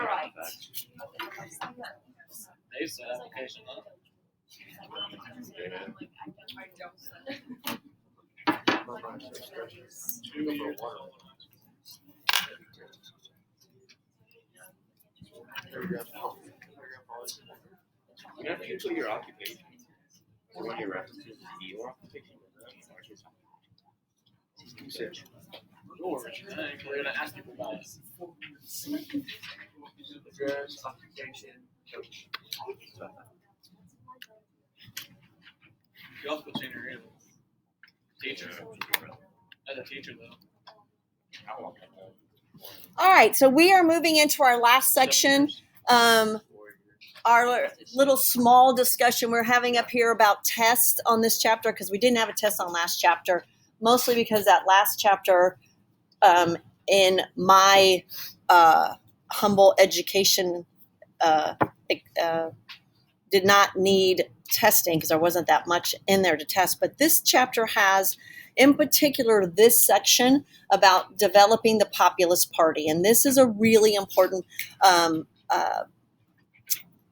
right. They said application. You have to put your occupation. So when you're referencing your occupation, we're gonna ask people about it. Address, occupation, coach. You also put in your ear. Teacher. As a teacher, though. All right, so we are moving into our last section. Our little small discussion we're having up here about tests on this chapter, because we didn't have a test on last chapter, mostly because that last chapter in my humble education did not need testing because there wasn't that much in there to test. But this chapter has, in particular, this section about developing the Populist Party. And this is a really important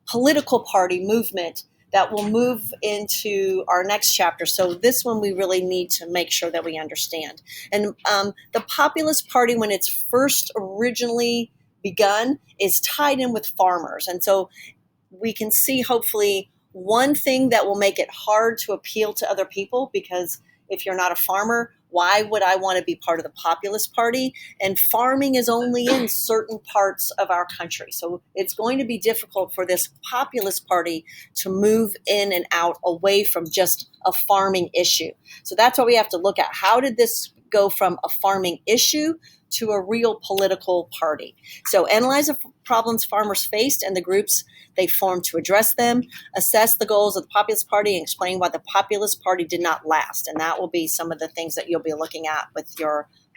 political party movement that will move into our next chapter. So this one we really need to make sure that we understand. And the Populist Party, when it's first originally begun, is tied in with farmers. And so we can see hopefully one thing that will make it hard to appeal to other people, because if you're not a farmer, why would I want to be part of the Populist Party? And farming is only in certain parts of our country. So it's going to be difficult for this Populist Party to move in and out away from just a farming issue. So that's what we have to look at. How did this go from a farming issue to a real political party? So analyze the problems farmers faced and the groups they formed to address them, assess the goals of the Populist Party, and explain why the Populist Party did not last. And that will be some of the things that you'll be looking at with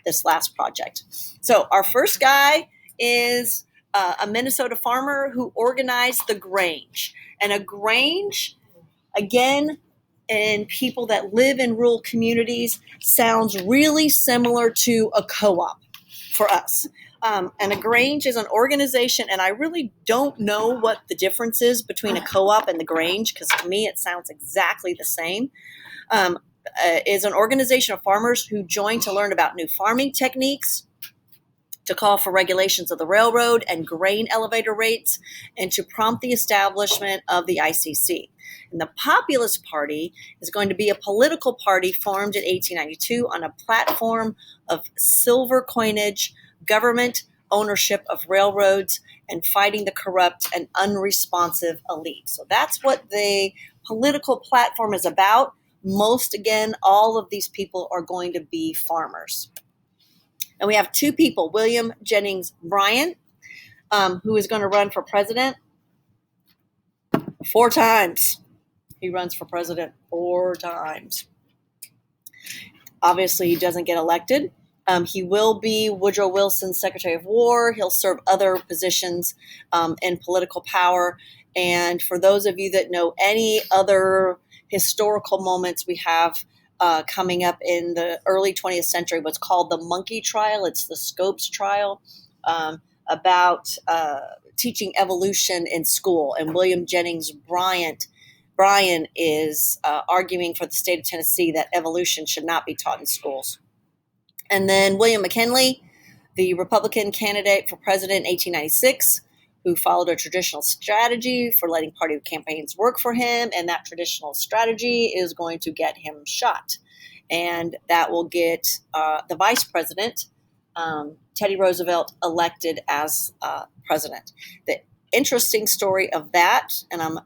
this last project. So our first guy is a Minnesota farmer who organized the Grange. And a Grange, again, and people that live in rural communities, sounds really similar to a co-op for us. And a Grange is an organization, and I really don't know what the difference is between a co-op and the Grange, because to me it sounds exactly the same. Is an organization of farmers who join to learn about new farming techniques, to call for regulations of the railroad and grain elevator rates, and to prompt the establishment of the ICC. And the Populist Party is going to be a political party formed in 1892 on a platform of silver coinage, government ownership of railroads, and fighting the corrupt and unresponsive elite. So that's what the political platform is about. All of these people are going to be farmers. And we have two people, William Jennings Bryan, who is going to run for president 4 times. He runs for president 4 times. Obviously, he doesn't get elected. He will be Woodrow Wilson's Secretary of War. He'll serve other positions in political power. And for those of you that know any other historical moments we have coming up in the early 20th century, what's called the Monkey Trial. It's the Scopes Trial about teaching evolution in school. And William Jennings Bryan is arguing for the state of Tennessee that evolution should not be taught in schools. And then William McKinley, the Republican candidate for president in 1896, who followed a traditional strategy for letting party campaigns work for him. And that traditional strategy is going to get him shot. And that will get the vice president, Teddy Roosevelt, elected as president. The interesting story of that, and I'm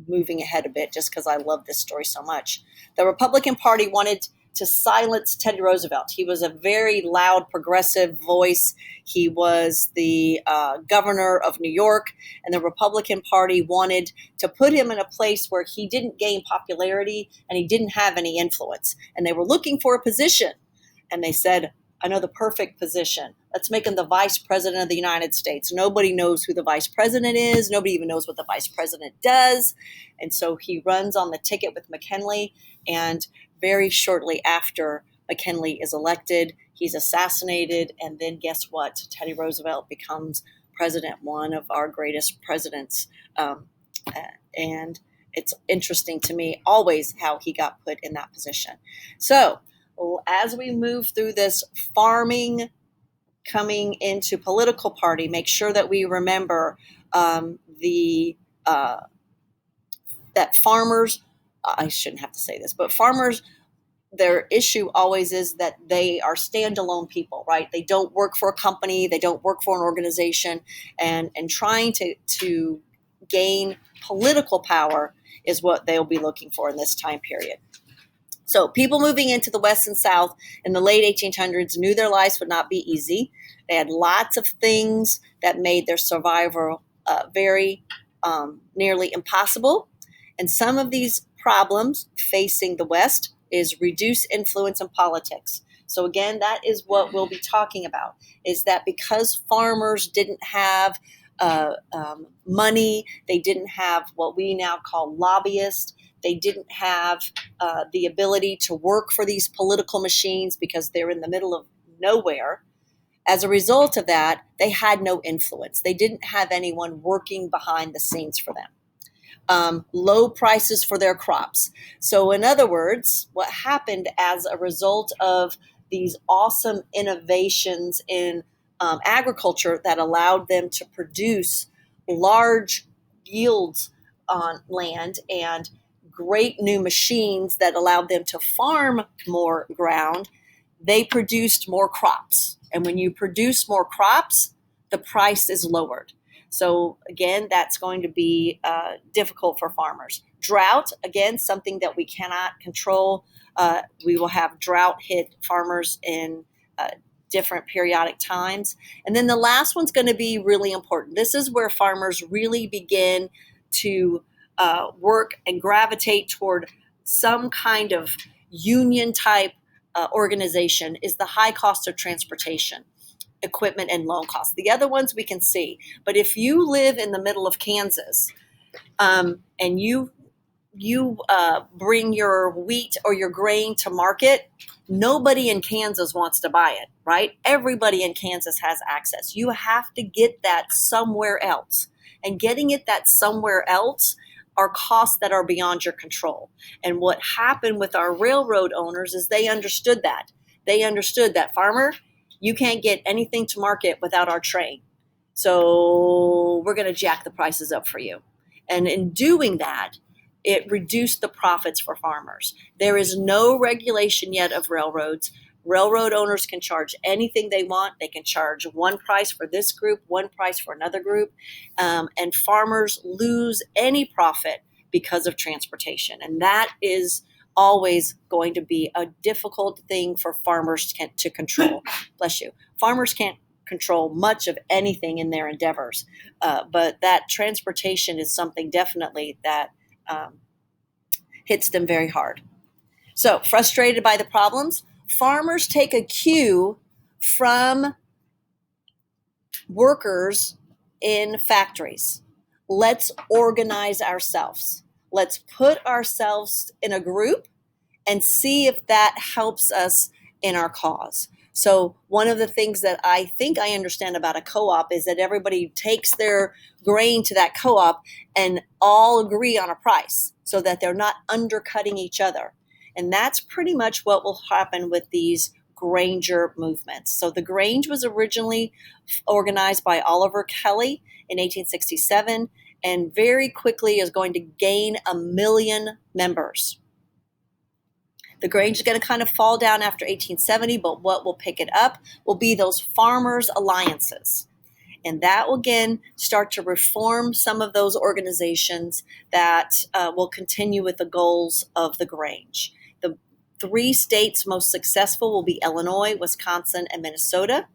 moving ahead a bit just because I love this story so much. The Republican Party wanted to silence Teddy Roosevelt. He was a very loud, progressive voice. He was the governor of New York, and the Republican Party wanted to put him in a place where he didn't gain popularity and he didn't have any influence. And they were looking for a position. And they said, I know the perfect position. Let's make him the vice president of the United States. Nobody knows who the vice president is. Nobody even knows what the vice president does. And so he runs on the ticket with McKinley, and very shortly after McKinley is elected, he's assassinated, and then guess what? Teddy Roosevelt becomes president, one of our greatest presidents. And it's interesting to me always how he got put in that position. So as we move through this farming coming into political party, make sure that we remember that farmers, I shouldn't have to say this, but farmers, their issue always is that they are standalone people, right? They don't work for a company, they don't work for an organization, and trying to gain political power is what they'll be looking for in this time period. So people moving into the West and South in the late 1800s knew their lives would not be easy. They had lots of things that made their survival very nearly impossible. And some of these problems facing the West is reduced influence in politics. So again, that is what we'll be talking about, is that because farmers didn't have money, they didn't have what we now call lobbyists, they didn't have the ability to work for these political machines because they're in the middle of nowhere. As a result of that, they had no influence. They didn't have anyone working behind the scenes for them. Low prices for their crops. So in other words, what happened as a result of these awesome innovations in agriculture that allowed them to produce large yields on land and great new machines that allowed them to farm more ground, they produced more crops. And when you produce more crops, the price is lowered. So again, that's going to be difficult for farmers. Drought, again, something that we cannot control. We will have drought hit farmers in different periodic times. And then the last one's going to be really important. This is where farmers really begin to work and gravitate toward some kind of union type organization, is the high cost of transportation, equipment, and loan costs. The other ones we can see. But if you live in the middle of Kansas and you bring your wheat or your grain to market, nobody in Kansas wants to buy it, right? Everybody in Kansas has access. You have to get that somewhere else. And getting it that somewhere else are costs that are beyond your control. And what happened with our railroad owners is they understood that. They understood that, farmer, you can't get anything to market without our train. So we're going to jack the prices up for you. And in doing that, it reduced the profits for farmers. There is no regulation yet of railroads. Railroad owners can charge anything they want. They can charge one price for this group, one price for another group, and farmers lose any profit because of transportation. And that is always going to be a difficult thing for farmers to control. Bless you. Farmers can't control much of anything in their endeavors, but that transportation is something definitely that hits them very hard. So, frustrated by the problems, farmers take a cue from workers in factories. Let's organize ourselves. Let's put ourselves in a group and see if that helps us in our cause. So one of the things that I think I understand about a co-op is that everybody takes their grain to that co-op and all agree on a price so that they're not undercutting each other. And that's pretty much what will happen with these Granger movements. So the Grange was originally organized by Oliver Kelly in 1867 and very quickly is going to gain 1 million members. The Grange is going to kind of fall down after 1870, but what will pick it up will be those farmers' alliances. And that will again start to reform some of those organizations that will continue with the goals of the Grange. The 3 states most successful will be Illinois, Wisconsin, and Minnesota.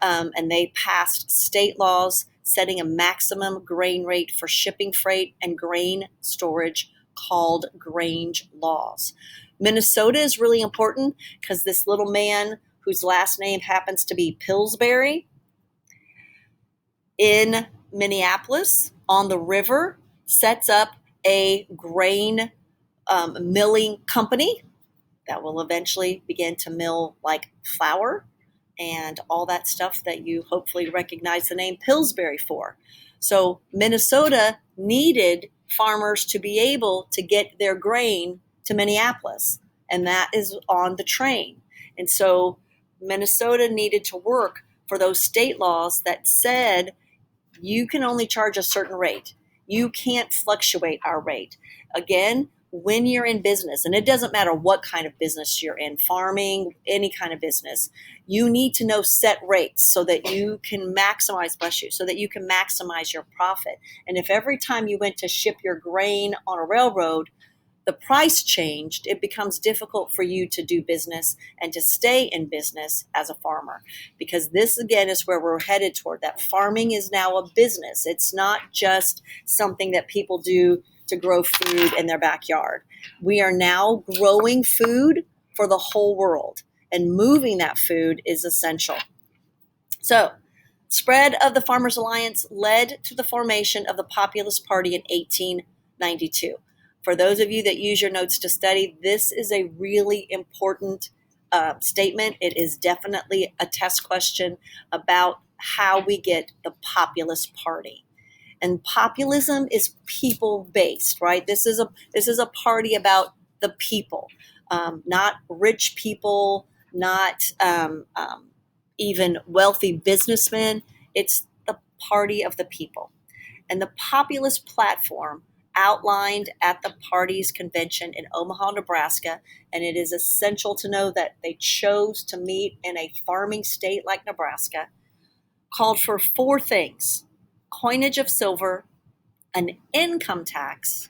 And they passed state laws setting a maximum grain rate for shipping freight and grain storage called Grange laws. Minnesota is really important because this little man whose last name happens to be Pillsbury in Minneapolis on the river sets up a grain milling company that will eventually begin to mill like flour and all that stuff that you hopefully recognize the name Pillsbury for. So Minnesota needed farmers to be able to get their grain to Minneapolis, and that is on the train. And so Minnesota needed to work for those state laws that said you can only charge a certain rate. You can't fluctuate our rate. Again, when you're in business, and it doesn't matter what kind of business you're in, farming, any kind of business, you need to know set rates so that you can maximize, so that you can maximize your profit. And if every time you went to ship your grain on a railroad, the price changed, it becomes difficult for you to do business and to stay in business as a farmer. Because this, again, is where we're headed toward, that farming is now a business. It's not just something that people do to grow food in their backyard. We are now growing food for the whole world, and moving that food is essential. So, spread of the Farmers Alliance led to the formation of the Populist Party in 1892. For those of you that use your notes to study, this is a really important statement. It is definitely a test question about how we get the Populist Party. And populism is people-based, right? This is a party about the people, not rich people, not even wealthy businessmen. It's the party of the people. And the populist platform outlined at the party's convention in Omaha, Nebraska, and it is essential to know that they chose to meet in a farming state like Nebraska, called for 4 things: coinage of silver, an income tax,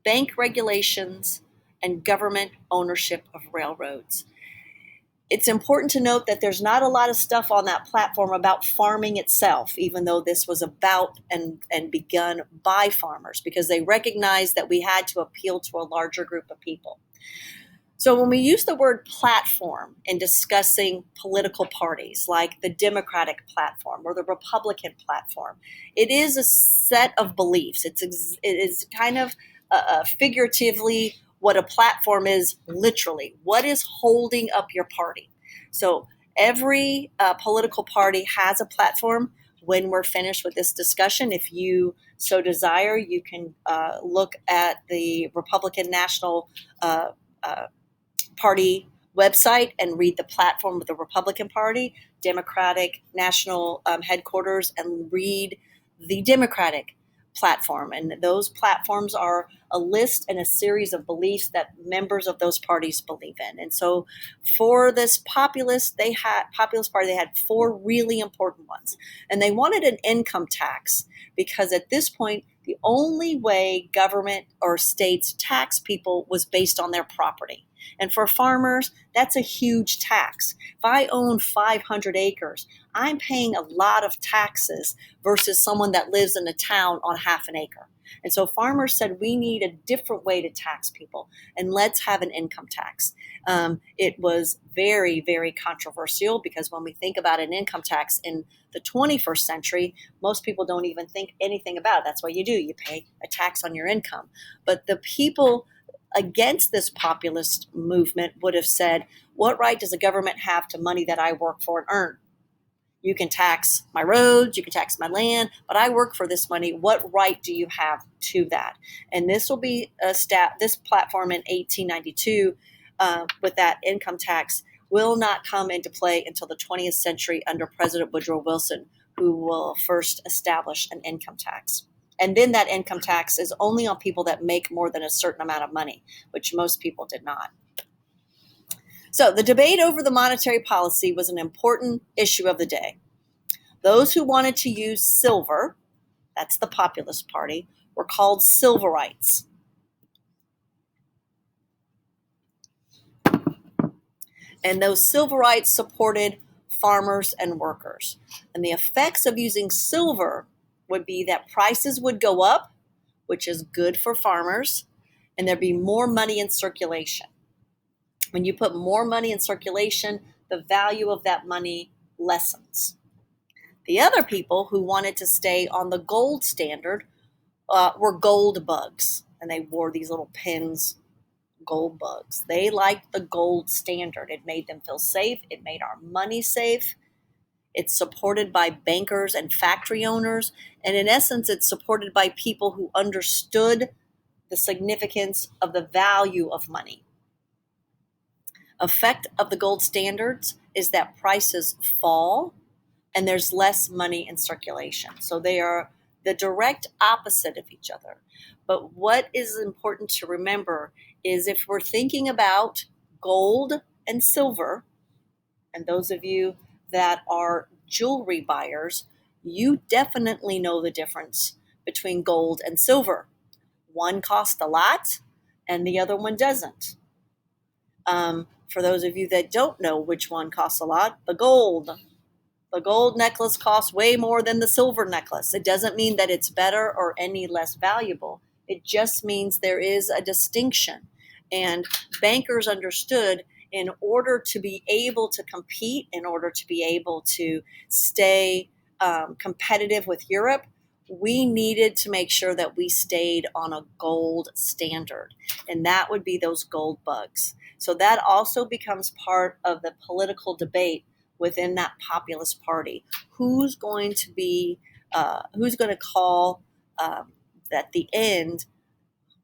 bank regulations, and government ownership of railroads. It's important to note that there's not a lot of stuff on that platform about farming itself, even though this was about and begun by farmers, because they recognized that we had to appeal to a larger group of people. So when we use the word platform in discussing political parties like the Democratic platform or the Republican platform, it is a set of beliefs. It is kind of figuratively what a platform is literally. What is holding up your party? So every political party has a platform. When we're finished with this discussion, if you so desire, you can look at the Republican National Party website and read the platform of the Republican Party, Democratic National Headquarters, and read the Democratic platform. And those platforms are a list and a series of beliefs that members of those parties believe in. And so for this populist party, they had 4 really important ones. And they wanted an income tax because at this point, the only way government or states tax people was based on their property. And for farmers, that's a huge tax. If I own 500 acres, I'm paying a lot of taxes versus someone that lives in a town on half an acre. And so farmers said, we need a different way to tax people, and let's have an income tax. It was very, very controversial because when we think about an income tax in the 21st century, most people don't even think anything about it. That's what you do. You pay a tax on your income. But the people against this populist movement would have said, what right does the government have to money that I work for and earn? You can tax my roads, you can tax my land, but I work for this money. What right do you have to that? And this will be this platform in 1892 with that income tax will not come into play until the 20th century under President Woodrow Wilson, who will first establish an income tax. And then that income tax is only on people that make more than a certain amount of money, which most people did not. So the debate over the monetary policy was an important issue of the day. Those who wanted to use silver, that's the Populist Party, were called Silverites. And those Silverites supported farmers and workers. And the effects of using silver would be that prices would go up, which is good for farmers, and there'd be more money in circulation. When you put more money in circulation, the value of that money lessens. The other people who wanted to stay on the gold standard were gold bugs, and they wore these little pins, gold bugs. They liked the gold standard. It made them feel safe. It made our money safe. It's supported by bankers and factory owners. And in essence, it's supported by people who understood the significance of the value of money. Effect of the gold standards is that prices fall and there's less money in circulation. So they are the direct opposite of each other. But what is important to remember is if we're thinking about gold and silver, and those of you that are jewelry buyers, you definitely know the difference between gold and silver. One costs a lot and the other one doesn't. For those of you that don't know which one costs a lot, the gold necklace costs way more than the silver necklace. It doesn't mean that it's better or any less valuable. It just means there is a distinction. And bankers understood in order to be able to compete, in order to be able to stay competitive with Europe, we needed to make sure that we stayed on a gold standard. And that would be those gold bugs. So that also becomes part of the political debate within that populist party. Who's going to call at the end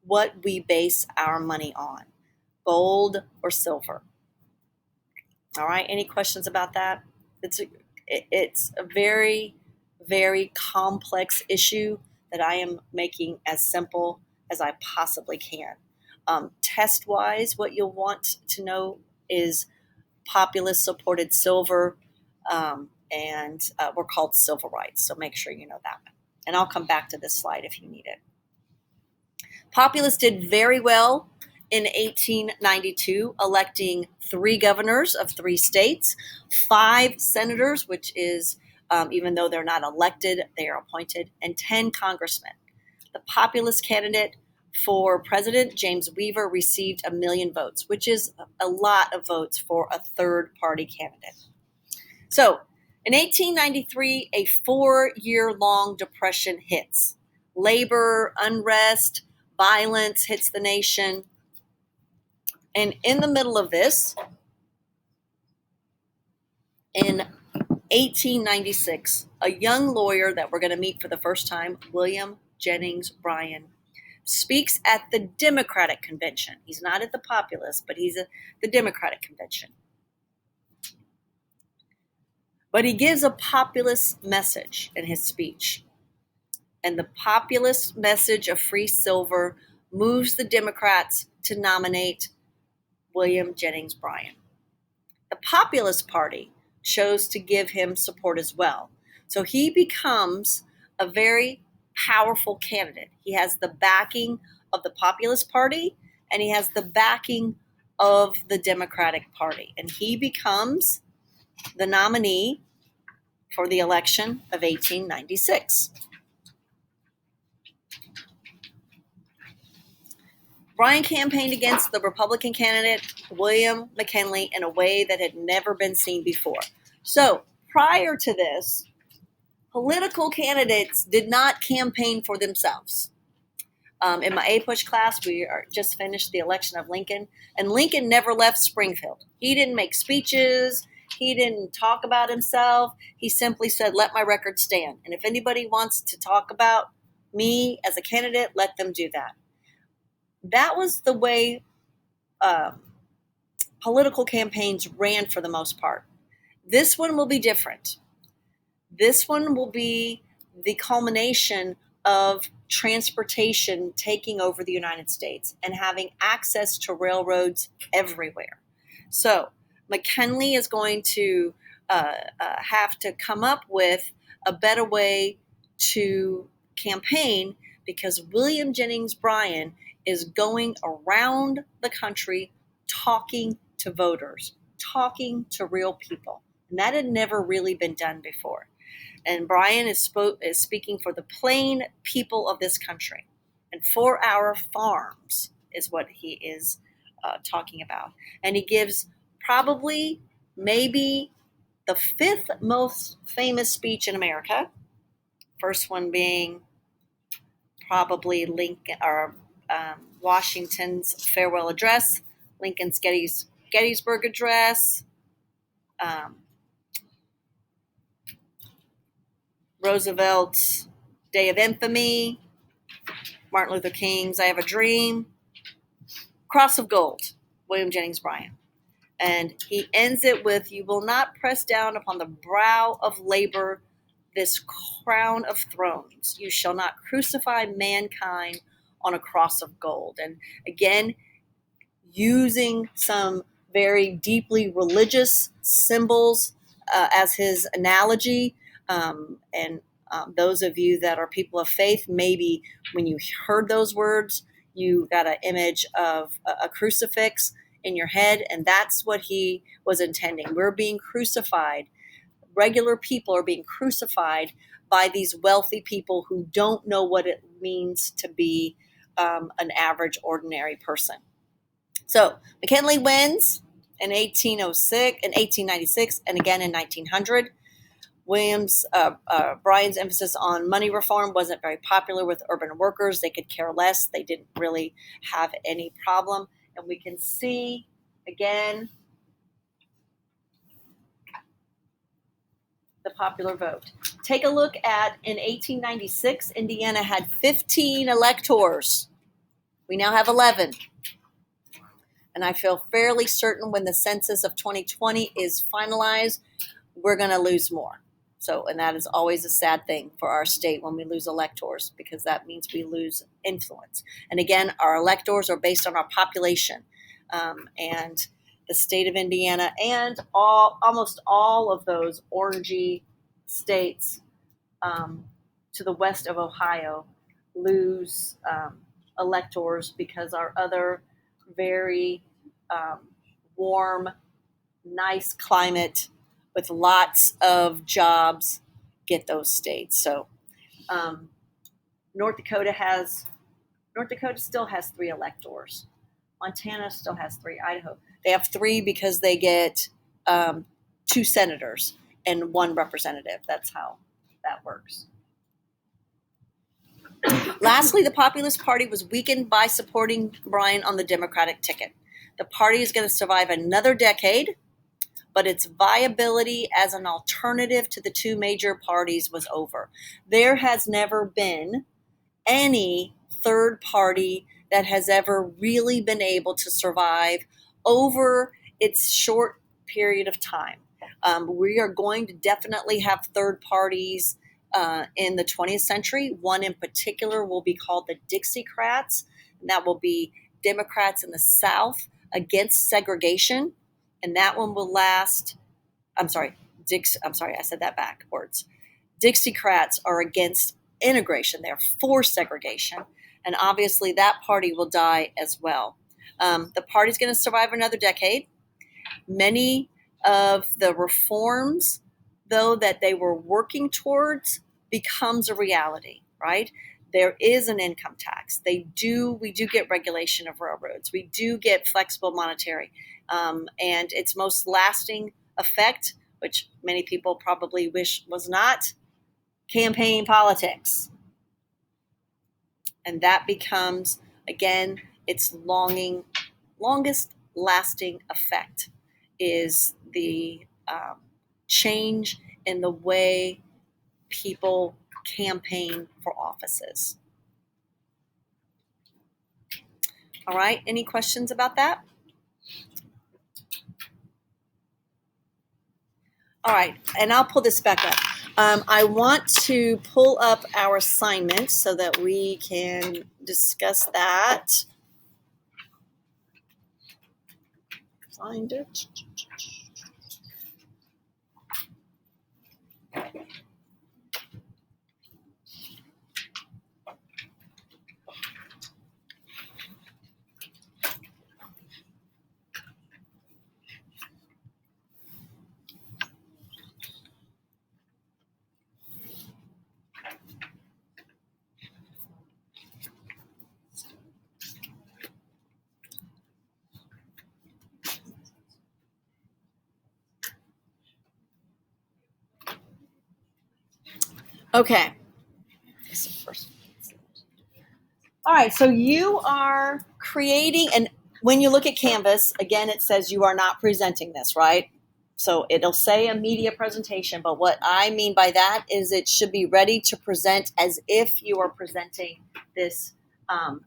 what we base our money on, gold or silver? All right, any questions about that? It's a very, very complex issue that I am making as simple as I possibly can. Test-wise, what you'll want to know is populist supported silver, and we're called Silverites, so make sure you know that one. And I'll come back to this slide if you need it. Populists did very well in 1892, electing 3 governors of 3 states, 5 senators, which is, even though they're not elected, they are appointed, and 10 congressmen. The populist candidate for president, James Weaver, received 1 million votes, which is a lot of votes for a third-party candidate. So, in 1893, a 4-year-long depression hits. Labor, unrest, violence hits the nation. And in the middle of this, in 1896, a young lawyer that we're going to meet for the first time, William Jennings Bryan, speaks at the Democratic Convention. He's not at the populist, but he's at the Democratic Convention. But he gives a populist message in his speech. And the populist message of free silver moves the Democrats to nominate William Jennings Bryan. The Populist Party chose to give him support as well. So he becomes a very powerful candidate. He has the backing of the Populist Party and he has the backing of the Democratic Party. And he becomes the nominee for the election of 1896. Bryan campaigned against the Republican candidate, William McKinley, in a way that had never been seen before. So prior to this, political candidates did not campaign for themselves. In my APUSH class, we just finished the election of Lincoln, and Lincoln never left Springfield. He didn't make speeches. He didn't talk about himself. He simply said, let my record stand. And if anybody wants to talk about me as a candidate, let them do that. That was the way political campaigns ran for the most part. This one will be different. This one will be the culmination of transportation taking over the United States and having access to railroads everywhere. So McKinley is going to have to come up with a better way to campaign because William Jennings Bryan is going around the country talking to voters, talking to real people. And that had never really been done before. And Bryan is speaking for the plain people of this country. And for our farms is what he is talking about. And he gives probably maybe the 5th most famous speech in America. First one being probably Lincoln or Washington's farewell address, Lincoln's Gettysburg Address, Roosevelt's Day of Infamy, Martin Luther King's I Have a Dream, Cross of Gold, William Jennings Bryan. And he ends it with, "You will not press down upon the brow of labor this crown of thrones. You shall not crucify mankind on a cross of gold." And again, using some very deeply religious symbols as his analogy. And those of you that are people of faith, maybe when you heard those words, you got an image of a crucifix in your head, and that's what he was intending. We're being crucified. Regular people are being crucified by these wealthy people who don't know what it means to be an average, ordinary person. So McKinley wins in 1896, and again in 1900. Bryan's emphasis on money reform wasn't very popular with urban workers. They could care less. They didn't really have any problem. And we can see again the popular vote. Take a look at, in 1896, Indiana had 15 electors. We now have 11. And I feel fairly certain when the census of 2020 is finalized, we're going to lose more. So, and that is always a sad thing for our state when we lose electors, because that means we lose influence. And again, our electors are based on our population. And the state of Indiana and almost all of those orangey states to the west of Ohio lose electors because our other very warm, nice climate with lots of jobs get those states. So North Dakota still has 3 electors. Montana still has 3. Idaho, they have 3 because they get 2 senators and 1 representative. That's how that works. Lastly, the Populist Party was weakened by supporting Bryan on the Democratic ticket. The party is going to survive another decade, but its viability as an alternative to the 2 major parties was over. There has never been any third party that has ever really been able to survive over its short period of time. We are going to definitely have third parties in the 20th century. One in particular will be called the Dixiecrats, and that will be Democrats in the South against segregation, and that one will last. I said that backwards. Dixiecrats are against integration. They're for segregation, and obviously that party will die as well. The party's going to survive another decade. Many of the reforms, though, that they were working towards becomes a reality, right? There is an income tax. We do get regulation of railroads. We do get flexible monetary. And its most lasting effect, which many people probably wish was not, campaign politics. And that becomes, again, its longest lasting effect is the change in the way people campaign for offices. All right, any questions about that? All right, and I'll pull this back up. I want to pull up our assignment so that we can discuss that. Find it. Okay. All right, so you are creating, and when you look at Canvas, again, it says you are not presenting this, right? So it'll say a media presentation, but what I mean by that is it should be ready to present as if you are presenting this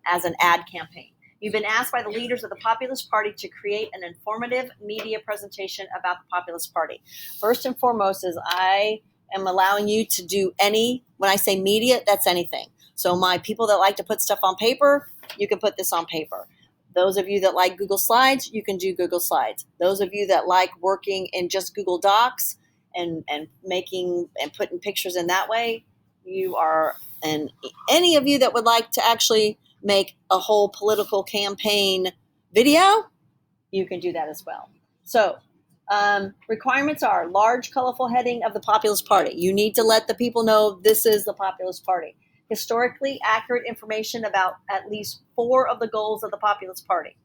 as an ad campaign. You've been asked by the leaders of the Populist Party to create an informative media presentation about the Populist Party. First and foremost is I am allowing you to do when I say media, that's anything. So my people that like to put stuff on paper, you can put this on paper. Those of you that like Google Slides, you can do Google Slides. Those of you that like working in just Google Docs and making and putting pictures in that way, you are, and any of you that would like to actually make a whole political campaign video, you can do that as well. So requirements are large, colorful heading of the Populist Party. You need to let the people know this is the Populist Party. Historically accurate information about at least 4 of the goals of the Populist Party.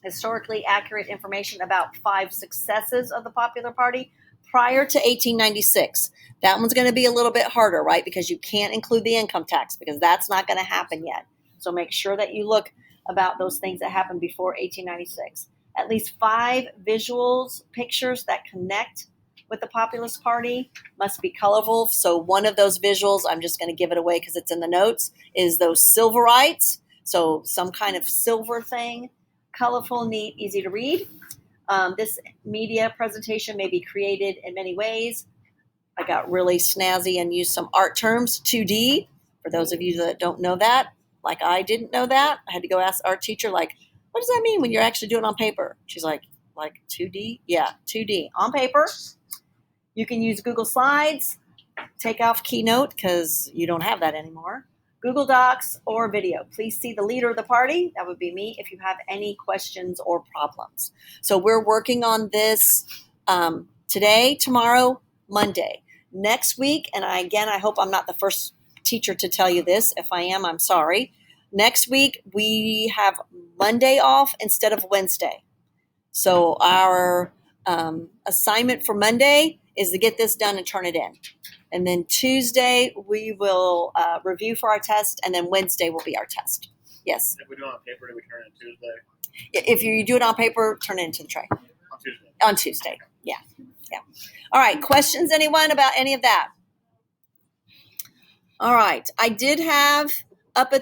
Historically accurate information about 5 successes of the Popular Party prior to 1896. That one's going to be a little bit harder, right? Because you can't include the income tax because that's not going to happen yet. So make sure that you look about those things that happened before 1896. At least 5 visuals, pictures that connect with the Populist Party must be colorful. So one of those visuals, I'm just going to give it away because it's in the notes, is those silverites. So some kind of silver thing, colorful, neat, easy to read. This media presentation may be created in many ways. I got really snazzy and used some art terms. 2D, for those of you that don't know that, like I didn't know that. I had to go ask our teacher, like, what does that mean when you're actually doing it on paper? She's like 2D? Yeah, 2D on paper. You can use Google Slides, take off Keynote because you don't have that anymore, Google Docs, or video. Please see the leader of the party, that would be me, if you have any questions or problems. So we're working on this today, tomorrow, Monday. Next week, and I hope I'm not the first teacher to tell you this. If I am, I'm sorry. Next week, we have Monday off instead of Wednesday. So our assignment for Monday is to get this done and turn it in. And then Tuesday, we will review for our test, and then Wednesday will be our test. Yes? If we do it on paper, do we turn it Tuesday? If you do it on paper, turn it into the tray. On Tuesday. On Tuesday, yeah. All right, questions, anyone, about any of that? All right, I did have up at